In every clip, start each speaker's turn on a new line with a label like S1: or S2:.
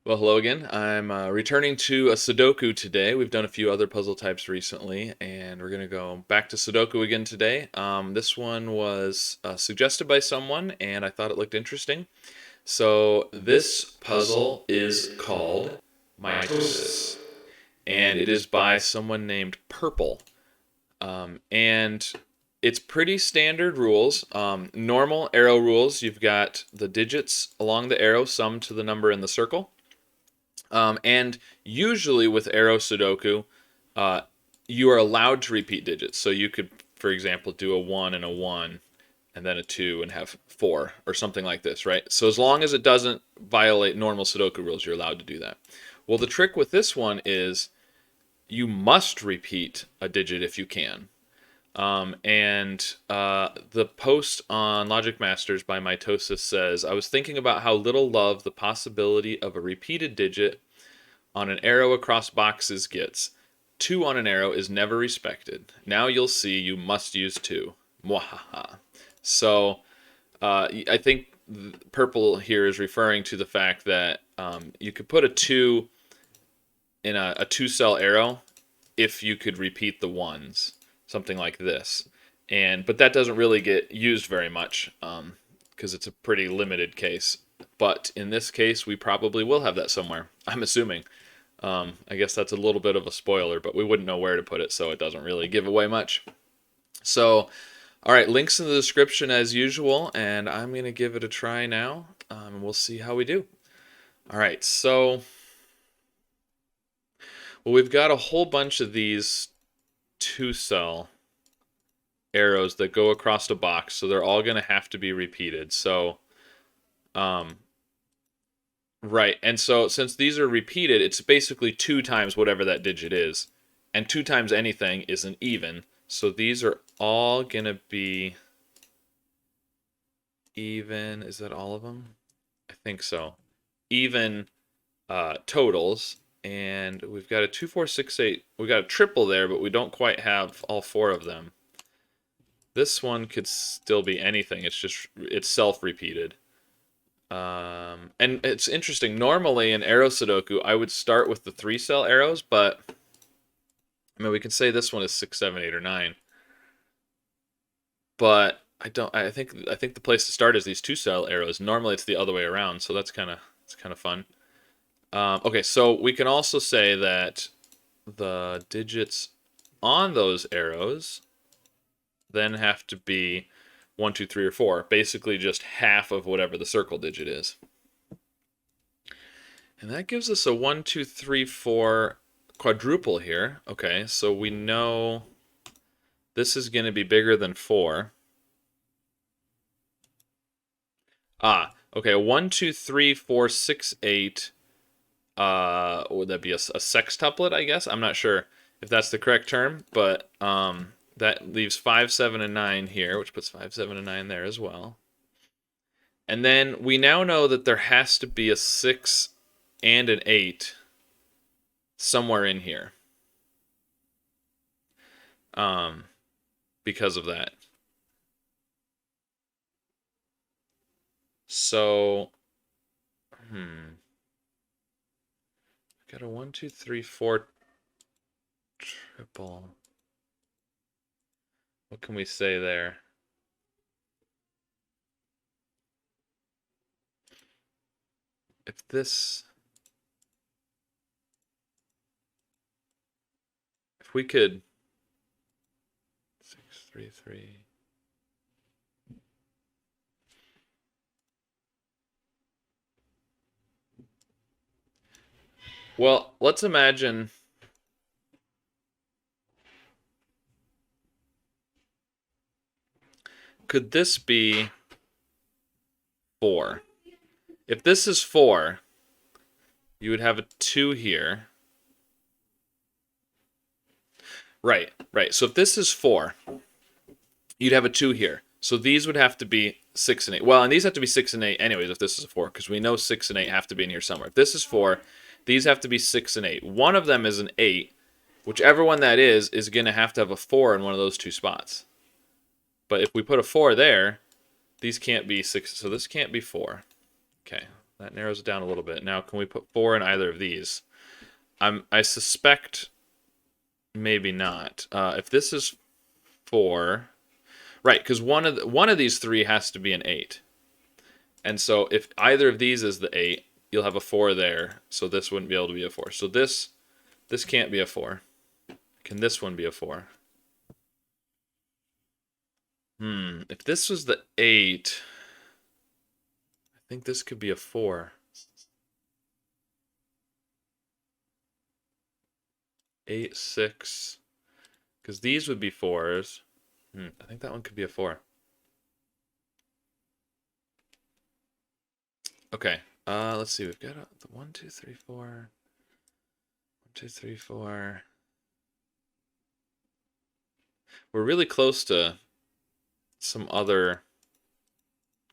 S1: Well, hello again. I'm returning to a Sudoku today. We've done a few other puzzle types recently, and we're going to go back to Sudoku again today. This one was suggested by someone, and I thought it looked interesting. So, this puzzle is called Mitosis, and it is by someone named Purple. And it's pretty standard rules. Normal arrow rules, you've got the digits along the arrow summed to the number in the circle. And usually with arrow Sudoku, you are allowed to repeat digits. So you could, for example, do a 1 and a 1 and then a 2 and have 4 or something like this, right? So as long as it doesn't violate normal Sudoku rules, you're allowed to do that. Well, the trick with this one is you must repeat a digit if you can. The post on Logic Masters by Mitosis says, I was thinking about how little love the possibility of a repeated digit on an arrow across boxes gets. 2 on an arrow is never respected. Now you'll see you must use 2. Mwahaha. So I think purple here is referring to the fact that you could put a 2 in a 2-cell arrow if you could repeat the 1s. Something like this, but that doesn't really get used very much because it's a pretty limited case. But in this case, we probably will have that somewhere, I'm assuming. I guess that's a little bit of a spoiler, but we wouldn't know where to put it, so it doesn't really give away much. So, all right, links in the description as usual, and I'm going to give it a try now, and we'll see how we do. All right, so, well, we've got a whole bunch of these 2-cell arrows that go across a box, so they're all going to have to be repeated. So, right, and so since these are repeated, it's basically 2 times whatever that digit is, and 2 times anything is an even. So these are all going to be even. Is that all of them? I think so. Even totals. And we've got a 2, 4, 6, 8. We've got a triple there, but we don't quite have all 4 of them. This one could still be anything. It's self-repeated. And it's interesting. Normally in arrow Sudoku, I would start with the 3-cell arrows, but I mean we can say this one is 6, 7, 8, or 9. But I think the place to start is these 2-cell arrows. Normally it's the other way around, so it's kind of fun. Okay, so we can also say that the digits on those arrows then have to be 1, 2, 3, or 4. Basically just half of whatever the circle digit is. And that gives us a 1, 2, 3, 4 quadruple here. Okay, so we know this is going to be bigger than 4. Okay, 1, 2, 3, 4, 6, 8. Would that be a sextuplet, I guess? I'm not sure if that's the correct term, but that leaves 5, 7, and 9 here, which puts 5, 7, and 9 there as well. And then we now know that there has to be a 6 and an 8 somewhere in here. Because of that. So, got a 1, 2, 3, 4 triple. What can we say there? If we could 6, 3, 3. Well, let's imagine could this be 4? If this is 4, you would have a 2 here. Right. So if this is 4, you'd have a 2 here. So these would have to be 6 and 8. Well, and these have to be 6 and 8 anyways if this is a 4, because we know 6 and 8 have to be in here somewhere. If this is 4, these have to be 6 and 8. One of them is an 8. Whichever one that is going to have a 4 in one of those 2 spots. But if we put a 4 there, these can't be 6, so this can't be 4. Okay, That narrows it down a little bit. Now, can we put 4 in either of these? I suspect maybe not. If this is 4, right? Because one of these 3 has to be an 8, and so if either of these is the 8, you'll have a 4 there. So this wouldn't be able to be a 4. So this can't be a 4. Can this one be a 4? If this was the 8, I think this could be a 4. 8, 6. Because these would be 4s. I think that one could be a 4. Okay. Let's see. We've got the 1, 2, 3, 4. 1, 2, 3, 4. We're really close to some other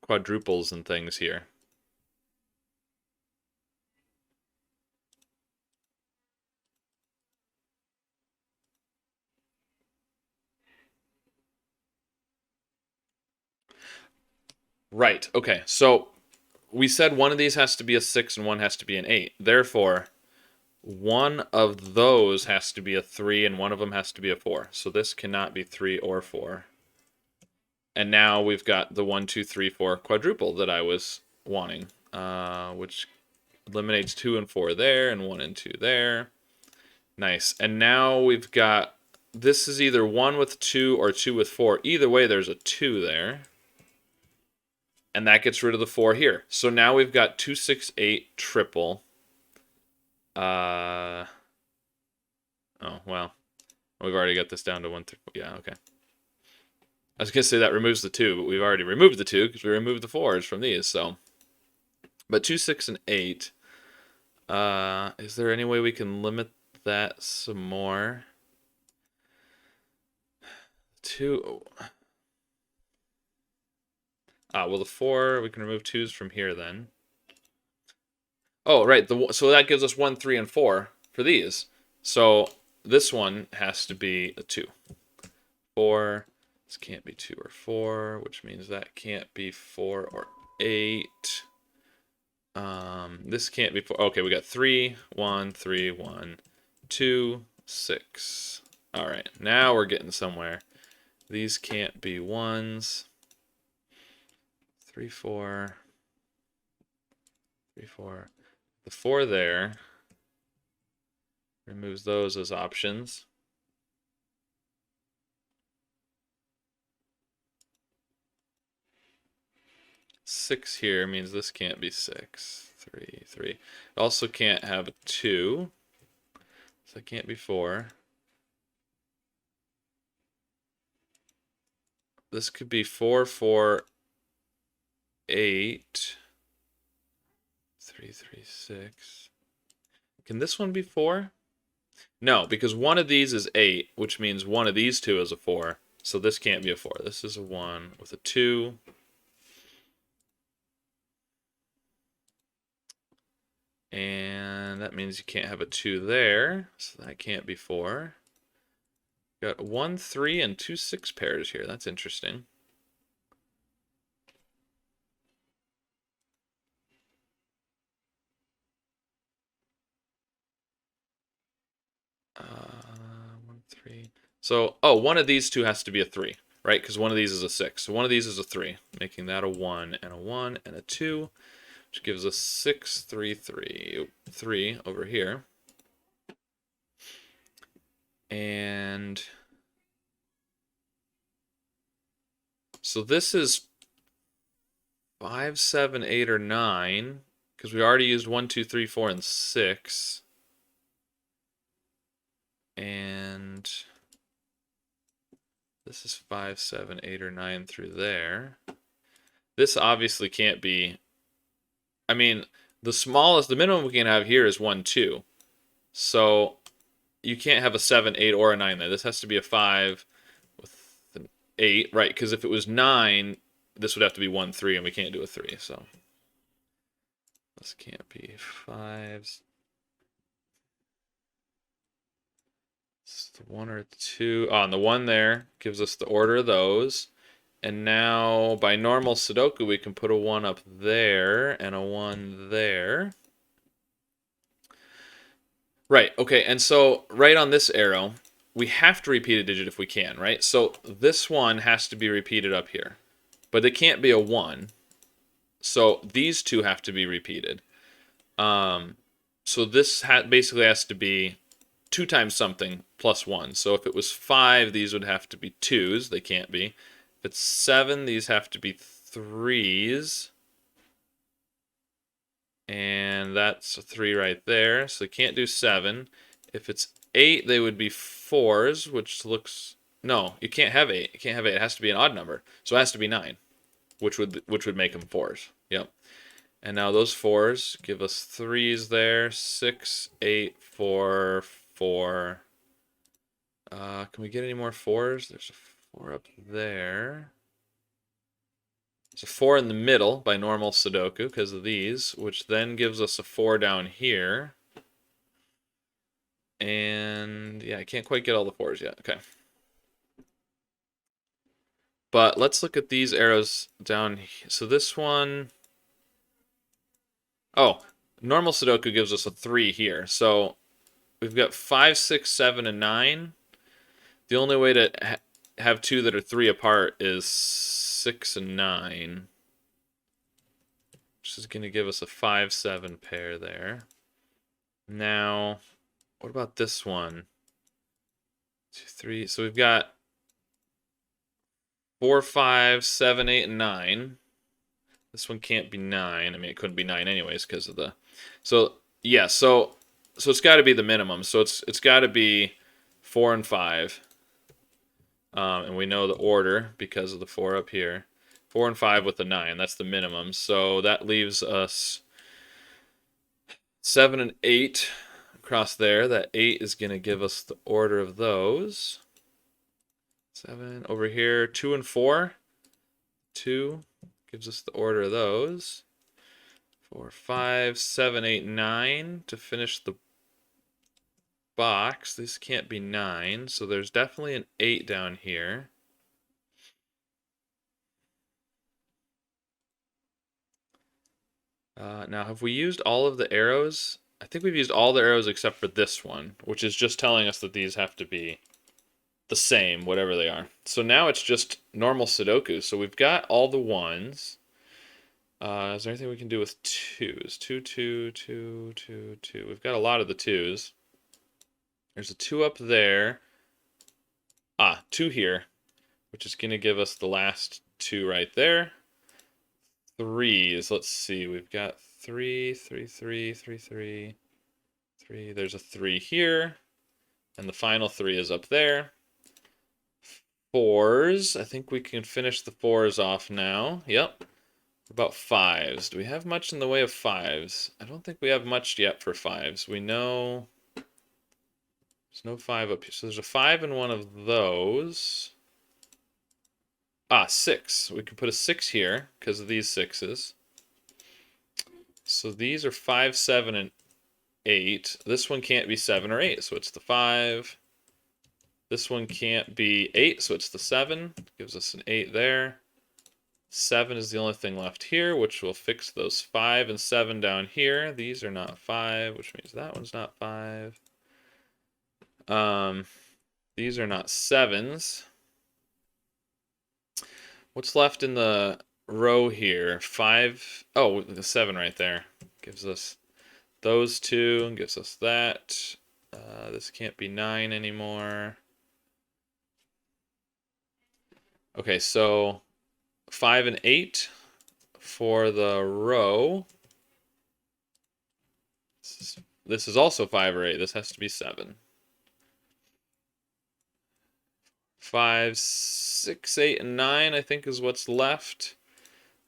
S1: quadruples and things here. Right. Okay. So we said one of these has to be a 6 and one has to be an 8. Therefore, one of those has to be a 3 and one of them has to be a 4. So this cannot be 3 or 4. And now we've got the 1, 2, 3, 4 quadruple that I was wanting, which eliminates 2 and 4 there and 1 and 2 there. Nice. And now we've got, this is either 1 with 2 or 2 with 4. Either way, there's a 2 there. And that gets rid of the 4 here. So now we've got 2, 6, 8 triple. Oh, well. We've already got this down to 1, 3, 4. Yeah, okay. I was going to say that removes the 2, but we've already removed the 2 because we removed the 4s from these, so. But 2, 6, and 8. Is there any way we can limit that some more? 2. Well, the 4, we can remove 2s from here then. Oh, right. So that gives us 1, 3, and 4 for these. So this one has to be a 2. 4. This can't be 2 or 4, which means that can't be 4 or 8. This can't be 4. Okay, we got 3, 1, 3, 1, 2, 6. All right, now we're getting somewhere. These can't be 1s. 3, 4. 3, 4. The 4 there removes those as options. 6 here means this can't be 6. 3, 3. It also can't have a 2. So it can't be 4. This could be 4, 4, 8. 3, 3, 6. Can this one be 4? No, because one of these is 8, which means one of these two is a 4. So this can't be a 4. This is a 1 with a 2. And that means you can't have a 2 there. So that can't be 4. Got 1, 3, and 2, 6 pairs here. That's interesting. One, 3. So, one of these two has to be a 3, right? Because one of these is a 6. So one of these is a 3, making that a 1 and a 1 and a 2, which gives us 6, 3, 3. 3 over here. And so this is 5, 7, 8, or 9, because we already used 1, 2, 3, 4, and 6. And this is 5, 7, 8, or 9 through there. This obviously can't be, I mean, the minimum we can have here is 1, 2. So you can't have a 7, 8, or a 9 there. This has to be a 5 with an 8, right? Because if it was 9, this would have to be 1, 3, and we can't do a 3, so. This can't be 5s. It's the 1 or 2. Oh, and the 1 there gives us the order of those. And now by normal Sudoku, we can put a 1 up there and a 1 there. Right, okay, and so right on this arrow, we have to repeat a digit if we can, right? So this one has to be repeated up here. But it can't be a 1. So these two have to be repeated. So this basically has to be 2 times something plus 1. So if it was 5, these would have to be 2s. They can't be. If it's 7, these have to be 3s. And that's a 3 right there. So they can't do 7. If it's 8, they would be 4s, which looks... No, you can't have 8. You can't have 8. It has to be an odd number. So it has to be 9, which would make them 4s. Yep. And now those 4s give us 3s there. 6, 8, 4, 4. Can we get any more 4s? There's a 4 up there. There's a 4 in the middle by normal Sudoku because of these, which then gives us a 4 down here. And yeah, I can't quite get all the 4s yet. Okay. But let's look at these arrows down here. So this one... Oh, normal Sudoku gives us a 3 here. So we've got 5, 6, 7, and 9. The only way to have 2 that are 3 apart is 6 and 9. Which is going to give us a 5, 7 pair there. Now, what about this one? 2, 3. So we've got 4, 5, 7, 8, and 9. This one can't be 9. I mean, it couldn't be 9 anyways because of the... So, yeah, so it's got to be the minimum. So it's got to be 4 and 5. And we know the order because of the 4 up here. 4 and 5 with the 9. That's the minimum. So that leaves us 7 and 8 across there. That 8 is going to give us the order of those. 7 over here. 2 and 4. 2 gives us the order of those. 4, 5, 7, 8, 9 to finish the box. This can't be 9, so there's definitely an 8 down here. Now, have we used all of the arrows? I think we've used all the arrows except for this one, which is just telling us that these have to be the same, whatever they are. So now it's just normal Sudoku. So we've got all the 1s. Is there anything we can do with 2s? 2, 2, 2, 2, 2. We've got a lot of the 2s. There's a 2 up there. 2 here, which is going to give us the last 2 right there. 3s. Let's see. We've got 3, 3, 3, 3, 3, 3. There's a 3 here. And the final 3 is up there. 4s. I think we can finish the 4s off now. Yep. About 5s. Do we have much in the way of 5s? I don't think we have much yet for 5s. We know there's no 5 up here. So there's a 5 in one of those. 6. We can put a 6 here because of these 6s. So these are 5, 7, and 8. This one can't be 7 or 8, so it's the 5. This one can't be 8, so it's the 7. Gives us an 8 there. 7 is the only thing left here, which will fix those 5 and 7 down here. These are not 5, which means that one's not 5. These are not 7s. What's left in the row here? 5. Oh, the 7 right there. Gives us those 2 and gives us that. This can't be 9 anymore. Okay, so 5 and 8 for the row. This is also 5 or 8. This has to be 7. 5, 6, 8, and 9, I think, is what's left.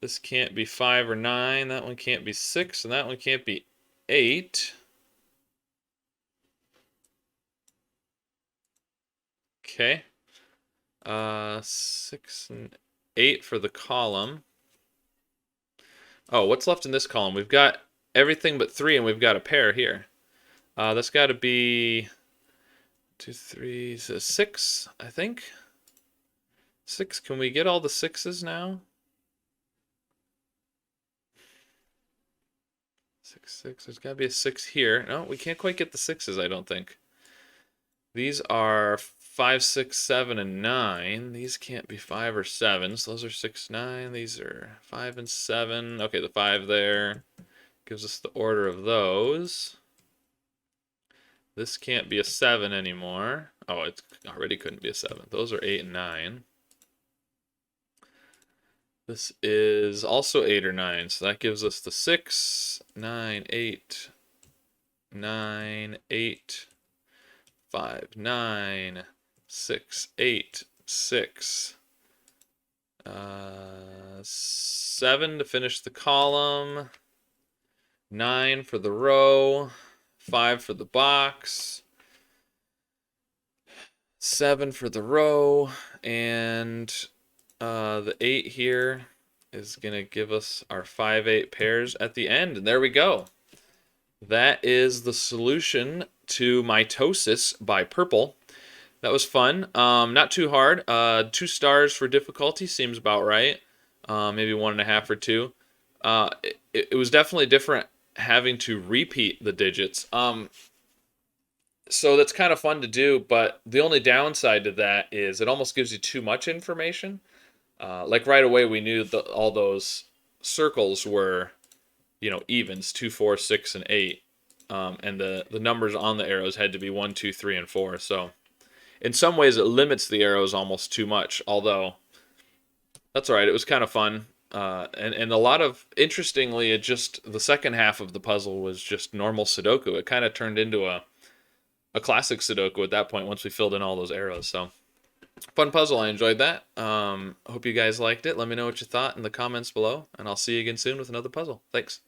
S1: This can't be 5 or 9. That one can't be 6, and that one can't be 8. Okay. 6 and 8 for the column. Oh, what's left in this column? We've got everything but 3, and we've got a pair here. That's got to be 2, 3, 6, I think. 6, can we get all the 6s now? 6, 6, there's gotta be a 6 here. No, we can't quite get the 6s, I don't think. These are 5, 6, 7, and 9. These can't be 5 or 7, so those are 6, 9. These are 5 and 7. Okay, the 5 there gives us the order of those. This can't be a 7 anymore. Oh, it already couldn't be a 7. Those are 8 and 9. This is also 8 or 9, so that gives us the 6, 9, 8, 9, 8, 5, 9, 6, 8, 6. 7 to finish the column. 9 for the row. 5 for the box. 7 for the row. And the 8 here is going to give us our 5, 8 pairs at the end. And there we go. That is the solution to Mitosis by Purple. That was fun. Not too hard. 2 stars for difficulty seems about right. Maybe 1.5 or 2. It was definitely different having to repeat the digits. So that's kind of fun to do, but the only downside to that is it almost gives you too much information. Like right away we knew that all those circles were, evens, 2, 4, 6, and 8. And the numbers on the arrows had to be 1, 2, 3, and 4. So in some ways it limits the arrows almost too much, although that's all right. It was kind of fun. And a lot of, interestingly, the second half of the puzzle was just normal Sudoku. It kind of turned into a classic Sudoku at that point once we filled in all those arrows. So fun puzzle. I enjoyed that. Hope you guys liked it. Let me know what you thought in the comments below, and I'll see you again soon with another puzzle. Thanks.